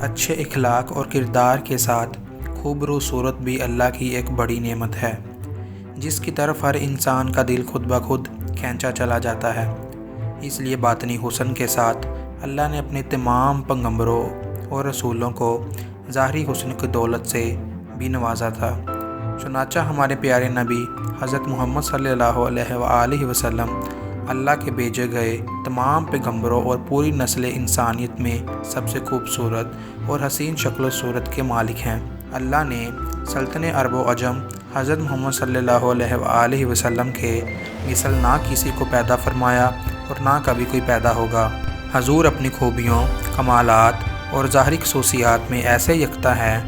اچھے اخلاق اور کردار کے ساتھ خوبرو صورت بھی اللہ کی ایک بڑی نعمت ہے، جس کی طرف ہر انسان کا دل خود بخود کھینچا چلا جاتا ہے۔ اس لیے باطنی حسن کے ساتھ اللہ نے اپنے تمام پیغمبروں اور رسولوں کو ظاہری حسن کی دولت سے بھی نوازا تھا۔ چنانچہ ہمارے پیارے نبی حضرت محمد صلی اللہ علیہ وآلہ وسلم اللہ کے بھیجے گئے تمام پیغمبروں اور پوری نسل انسانیت میں سب سے خوبصورت اور حسین شکل و صورت کے مالک ہیں۔ اللہ نے سلطنت عرب و عجم حضرت محمد صلی اللہ علیہ وآلہ وسلم کے مثل نہ کسی کو پیدا فرمایا اور نہ کبھی کوئی پیدا ہوگا۔ حضور اپنی خوبیوں، کمالات اور ظاہری خصوصیات میں ایسے یکتا ہے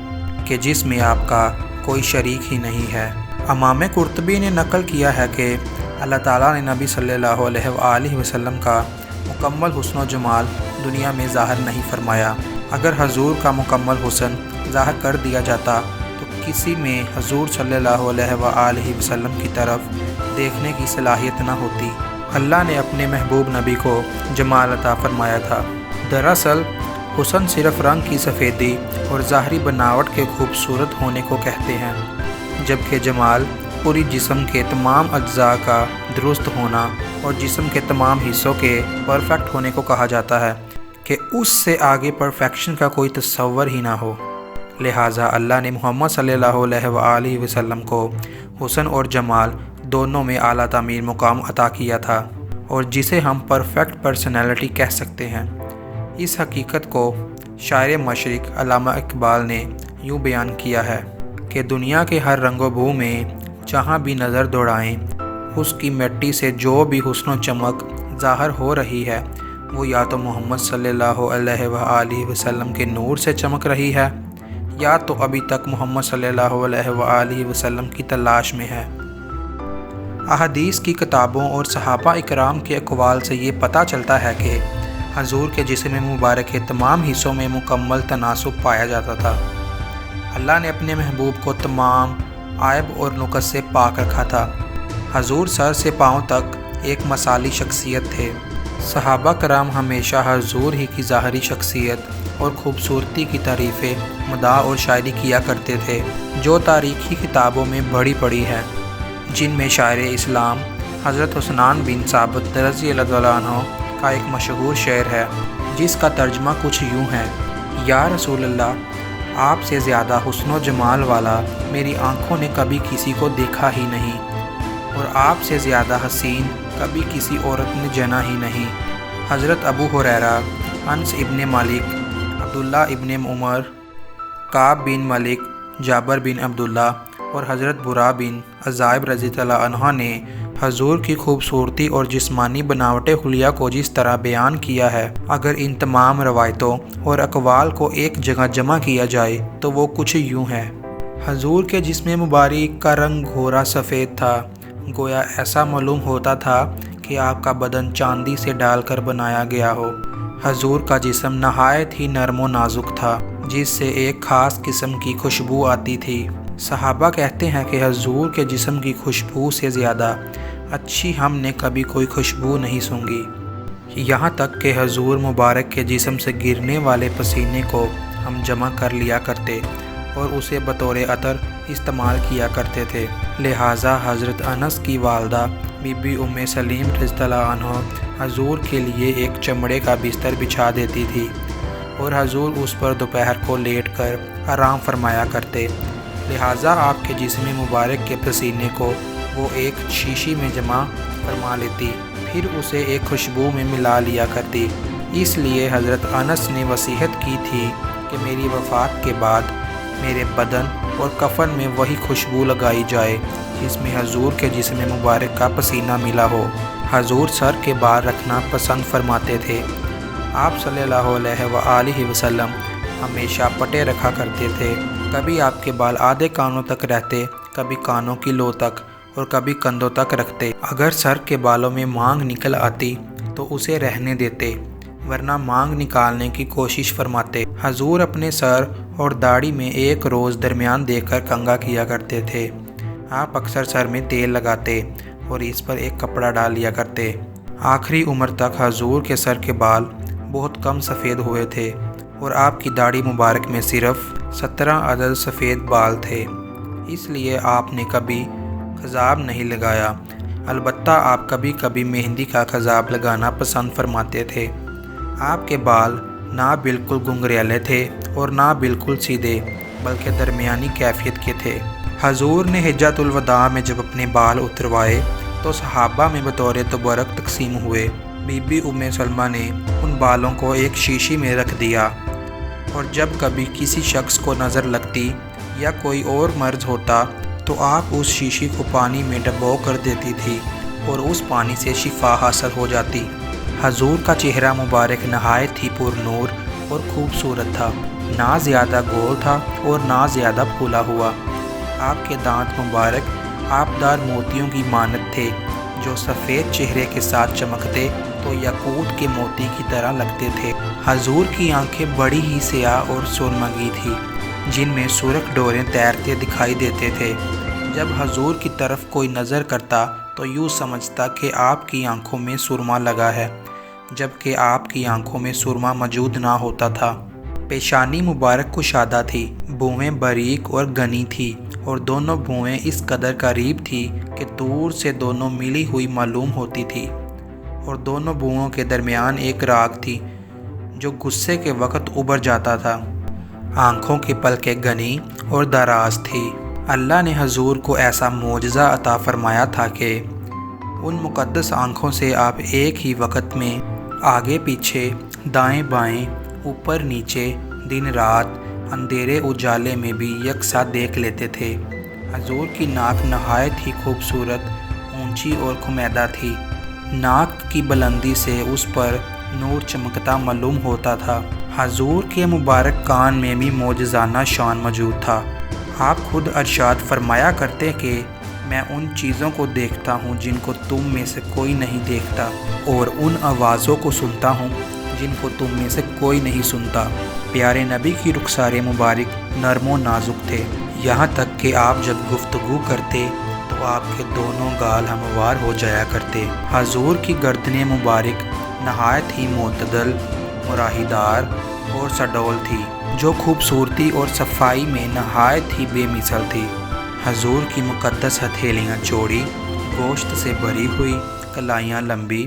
کہ جس میں آپ کا کوئی شریک ہی نہیں ہے۔ امام قرطبی نے نقل کیا ہے کہ اللہ تعالیٰ نے نبی صلی اللہ علیہ وآلہ وسلم کا مکمل حسن و جمال دنیا میں ظاہر نہیں فرمایا۔ اگر حضور کا مکمل حسن ظاہر کر دیا جاتا تو کسی میں حضور صلی اللہ علیہ وآلہ وسلم کی طرف دیکھنے کی صلاحیت نہ ہوتی۔ اللہ نے اپنے محبوب نبی کو جمال عطا فرمایا تھا۔ دراصل حسن صرف رنگ کی سفیدی اور ظاہری بناوٹ کے خوبصورت ہونے کو کہتے ہیں، جبکہ جمال پوری جسم کے تمام اجزاء کا درست ہونا اور جسم کے تمام حصوں کے پرفیکٹ ہونے کو کہا جاتا ہے کہ اس سے آگے پرفیکشن کا کوئی تصور ہی نہ ہو۔ لہٰذا اللہ نے محمد صلی اللہ علیہ وآلہ وسلم کو حسن اور جمال دونوں میں اعلیٰ ترین مقام عطا کیا تھا، اور جسے ہم پرفیکٹ پرسنالٹی کہہ سکتے ہیں۔ اس حقیقت کو شاعر مشرق علامہ اقبال نے یوں بیان کیا ہے کہ دنیا کے ہر رنگ و بو میں جہاں بھی نظر دوڑائیں، اس کی مٹی سے جو بھی حسن و چمک ظاہر ہو رہی ہے وہ یا تو محمد صلی اللہ علیہ وآلہ وسلم کے نور سے چمک رہی ہے، یا تو ابھی تک محمد صلی اللہ علیہ وآلہ وسلم کی تلاش میں ہے۔ احادیث کی کتابوں اور صحابہ اکرام کے اقوال سے یہ پتہ چلتا ہے کہ حضور کے جسم مبارک کے تمام حصوں میں مکمل تناسب پایا جاتا تھا۔ اللہ نے اپنے محبوب کو تمام عیب اور نقص سے پاک رکھا تھا۔ حضور سر سے پاؤں تک ایک مثالی شخصیت تھے۔ صحابہ کرام ہمیشہ حضور ہی کی ظاہری شخصیت اور خوبصورتی کی تعریفیں، مداح اور شاعری کیا کرتے تھے، جو تاریخی کتابوں میں بڑی پڑی ہے، جن میں شاعر اسلام حضرت حسنان بن ثابت رضی اللہ عنہ کا ایک مشہور شعر ہے، جس کا ترجمہ کچھ یوں ہے: یا رسول اللہ، آپ سے زیادہ حسن و جمال والا میری آنکھوں نے کبھی کسی کو دیکھا ہی نہیں، اور آپ سے زیادہ حسین کبھی کسی عورت نے جنا ہی نہیں۔ حضرت ابو ہریرہ، انس ابن مالک، عبداللہ ابن عمر، کعب بن مالک، جابر بن عبداللہ اور حضرت برا بن عازب رضی اللہ عنہ نے حضور کی خوبصورتی اور جسمانی بناوٹ حلیہ کو جس طرح بیان کیا ہے، اگر ان تمام روایتوں اور اقوال کو ایک جگہ جمع کیا جائے تو وہ کچھ یوں ہے: حضور کے جسم مبارک کا رنگ گھورا سفید تھا، گویا ایسا معلوم ہوتا تھا کہ آپ کا بدن چاندی سے ڈال کر بنایا گیا ہو۔ حضور کا جسم نہایت ہی نرم و نازک تھا، جس سے ایک خاص قسم کی خوشبو آتی تھی۔ صحابہ کہتے ہیں کہ حضور کے جسم کی خوشبو سے زیادہ اچھی ہم نے کبھی کوئی خوشبو نہیں سونگھی، یہاں تک کہ حضور مبارک کے جسم سے گرنے والے پسینے کو ہم جمع کر لیا کرتے اور اسے بطور عطر استعمال کیا کرتے تھے۔ لہٰذا حضرت انس کی والدہ بی بی ام سلیم رضی اللہ عنہ حضور کے لیے ایک چمڑے کا بستر بچھا دیتی تھی، اور حضور اس پر دوپہر کو لیٹ کر آرام فرمایا کرتے۔ لہٰذا آپ کے جسم مبارک کے پسینے کو وہ ایک شیشی میں جمع فرما لیتی، پھر اسے ایک خوشبو میں ملا لیا کرتی۔ اس لیے حضرت انس نے وصیت کی تھی کہ میری وفات کے بعد میرے بدن اور کفن میں وہی خوشبو لگائی جائے جس میں حضور کے جسم مبارک کا پسینہ ملا ہو۔ حضور سر کے بال رکھنا پسند فرماتے تھے۔ آپ صلی اللہ علیہ وآلہ وسلم ہمیشہ پٹے رکھا کرتے تھے۔ کبھی آپ کے بال آدھے کانوں تک رہتے، کبھی کانوں کی لو تک اور کبھی کندھوں تک رکھتے۔ اگر سر کے بالوں میں مانگ نکل آتی تو اسے رہنے دیتے، ورنہ مانگ نکالنے کی کوشش فرماتے۔ حضور اپنے سر اور داڑھی میں ایک روز درمیان دے کر کنگھا کیا کرتے تھے۔ آپ اکثر سر میں تیل لگاتے اور اس پر ایک کپڑا ڈال لیا کرتے۔ آخری عمر تک حضور کے سر کے بال بہت کم سفید ہوئے تھے، اور آپ کی داڑھی مبارک میں صرف 17 عدد سفید بال تھے، اس لیے آپ نے کبھی خضاب نہیں لگایا۔ البتہ آپ کبھی کبھی مہندی کا خضاب لگانا پسند فرماتے تھے۔ آپ کے بال نہ بالکل گھنگریلے تھے اور نہ بالکل سیدھے، بلکہ درمیانی کیفیت کے تھے۔ حضور نے حجۃ الوداع میں جب اپنے بال اتروائے تو صحابہ میں بطور تبرک تقسیم ہوئے۔ بی بی ام سلمہ نے ان بالوں کو ایک شیشی میں رکھ دیا، اور جب کبھی کسی شخص کو نظر لگتی یا کوئی اور مرض ہوتا تو آپ اس شیشی کو پانی میں ڈبو کر دیتی تھی اور اس پانی سے شفا حاصل ہو جاتی۔ حضور کا چہرہ مبارک نہایت ہی پر نور اور خوبصورت تھا، نہ زیادہ گول تھا اور نہ زیادہ پھولا ہوا۔ آپ کے دانت مبارک آبدار موتیوں کی مانند تھے، جو سفید چہرے کے ساتھ چمکتے تو یاقوت کے موتی کی طرح لگتے تھے۔ حضور کی آنکھیں بڑی ہی سیاہ اور سرمگی تھی، جن میں سرخ ڈوریں تیرتے دکھائی دیتے تھے۔ جب حضور کی طرف کوئی نظر کرتا تو یوں سمجھتا کہ آپ کی آنکھوں میں سرما لگا ہے، جبکہ آپ کی آنکھوں میں سرما موجود نہ ہوتا تھا۔ پیشانی مبارک کشادہ تھی، بھویں باریک اور گھنی تھی، اور دونوں بھویں اس قدر قریب تھی کہ دور سے دونوں ملی ہوئی معلوم ہوتی تھی، اور دونوں بھوؤں کے درمیان ایک راگ تھی جو غصے کے وقت ابھر جاتا تھا۔ آنکھوں کی پلکیں گھنی اور دراز تھی۔ اللہ نے حضور کو ایسا معجزہ عطا فرمایا تھا کہ ان مقدس آنکھوں سے آپ ایک ہی وقت میں آگے پیچھے، دائیں بائیں، اوپر نیچے، دن رات، اندھیرے اجالے میں بھی یکساں دیکھ لیتے تھے۔ حضور کی ناک نہایت ہی خوبصورت، اونچی اور خمیدہ تھی۔ ناک کی بلندی سے اس پر نور چمکتا معلوم ہوتا تھا۔ حضور کے مبارک کان میں بھی معجزانہ شان موجود تھا۔ آپ خود ارشاد فرمایا کرتے کہ میں ان چیزوں کو دیکھتا ہوں جن کو تم میں سے کوئی نہیں دیکھتا، اور ان آوازوں کو سنتا ہوں جن کو تم میں سے کوئی نہیں سنتا۔ پیارے نبی کی رخسار مبارک نرم و نازک تھے، یہاں تک کہ آپ جب گفتگو کرتے تو آپ کے دونوں گال ہموار ہو جایا کرتے۔ حضور کی گردن مبارک نہایت ہی معتدل، مراحیدار اور سڈول تھی، جو خوبصورتی اور صفائی میں نہایت ہی بے مثل تھی۔ حضور کی مقدس ہتھیلیاں چوڑی، گوشت سے بھری ہوئی، کلائیاں لمبی،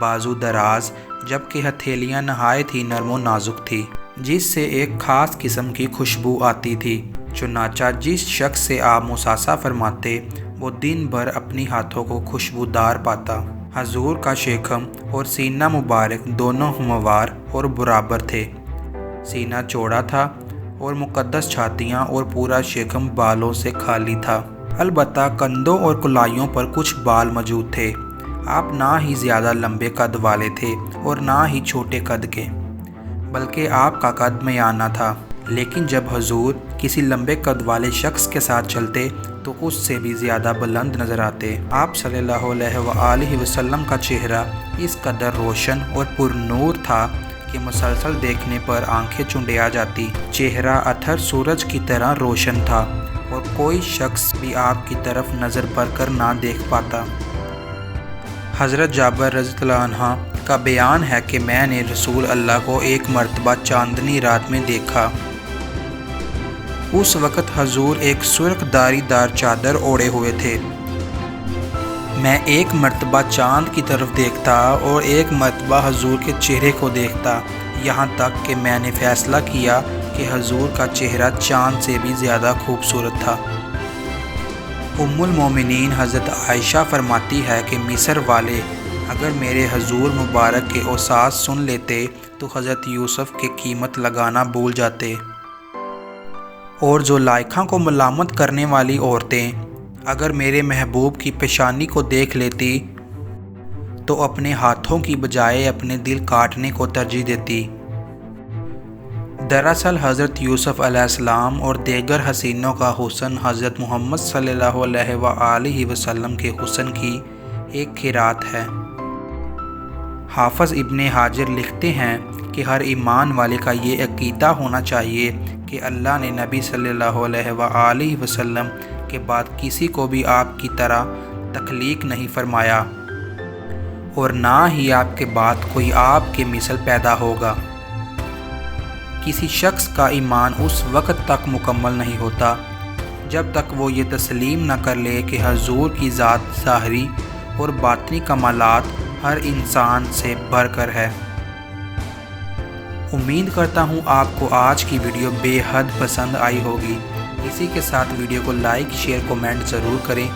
بازو دراز، جبکہ ہتھیلیاں نہایت ہی نرم و نازک تھی، جس سے ایک خاص قسم کی خوشبو آتی تھی۔ چنانچہ جس شخص سے آپ مصافحہ فرماتے وہ دن بھر اپنی ہاتھوں کو خوشبودار پاتا۔ حضور کا شکم اور سینہ مبارک دونوں ہموار اور برابر تھے۔ سینہ چوڑا تھا اور مقدس چھاتیاں اور پورا شکم بالوں سے خالی تھا۔ البتہ کندھوں اور کلائیوں پر کچھ بال موجود تھے۔ آپ نہ ہی زیادہ لمبے قد والے تھے اور نہ ہی چھوٹے قد کے، بلکہ آپ کا قد میانہ تھا۔ لیکن جب حضور کسی لمبے قد والے شخص کے ساتھ چلتے تو اس سے بھی زیادہ بلند نظر آتے۔ آپ صلی اللہ علیہ وآلہ وسلم کا چہرہ اس قدر روشن اور پر نور تھا کہ مسلسل دیکھنے پر آنکھیں چنڈیا جاتی۔ چہرہ اطہر سورج کی طرح روشن تھا اور کوئی شخص بھی آپ کی طرف نظر بھر کر نہ دیکھ پاتا۔ حضرت جابر رضی اللہ عنہ کا بیان ہے کہ میں نے رسول اللہ کو ایک مرتبہ چاندنی رات میں دیکھا۔ اس وقت حضور ایک سرخ داری دار چادر اوڑھے ہوئے تھے۔ میں ایک مرتبہ چاند کی طرف دیکھتا اور ایک مرتبہ حضور کے چہرے کو دیکھتا، یہاں تک کہ میں نے فیصلہ کیا کہ حضور کا چہرہ چاند سے بھی زیادہ خوبصورت تھا۔ ام المومنین حضرت عائشہ فرماتی ہے کہ مصر والے اگر میرے حضور مبارک کے اوصاف سن لیتے تو حضرت یوسف کی قیمت لگانا بھول جاتے، اور جو لائقاں کو ملامت کرنے والی عورتیں اگر میرے محبوب کی پیشانی کو دیکھ لیتی تو اپنے ہاتھوں کی بجائے اپنے دل کاٹنے کو ترجیح دیتی۔ دراصل حضرت یوسف علیہ السلام اور دیگر حسینوں کا حسن حضرت محمد صلی اللہ علیہ وآلہ وسلم کے حسن کی ایک خیرات ہے۔ حافظ ابن حجر لکھتے ہیں کہ ہر ایمان والے کا یہ عقیدہ ہونا چاہیے کہ اللہ نے نبی صلی اللہ علیہ وآلہ وسلم کے بعد کسی کو بھی آپ کی طرح تخلیق نہیں فرمایا، اور نہ ہی آپ کے بعد کوئی آپ کے مثل پیدا ہوگا، کسی شخص کا ایمان اس وقت تک مکمل نہیں ہوتا جب تک وہ یہ تسلیم نہ کر لے کہ حضور کی ذات ظاہری اور باطنی کمالات ہر انسان سے بڑھ کر ہے۔ امید کرتا ہوں آپ کو آج کی ویڈیو بے حد پسند آئی ہوگی۔ اسی کے ساتھ ویڈیو کو لائک، شیئر، کومنٹ ضرور کریں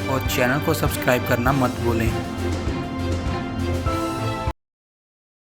اور چینل کو سبسکرائب کرنا مت بھولیں۔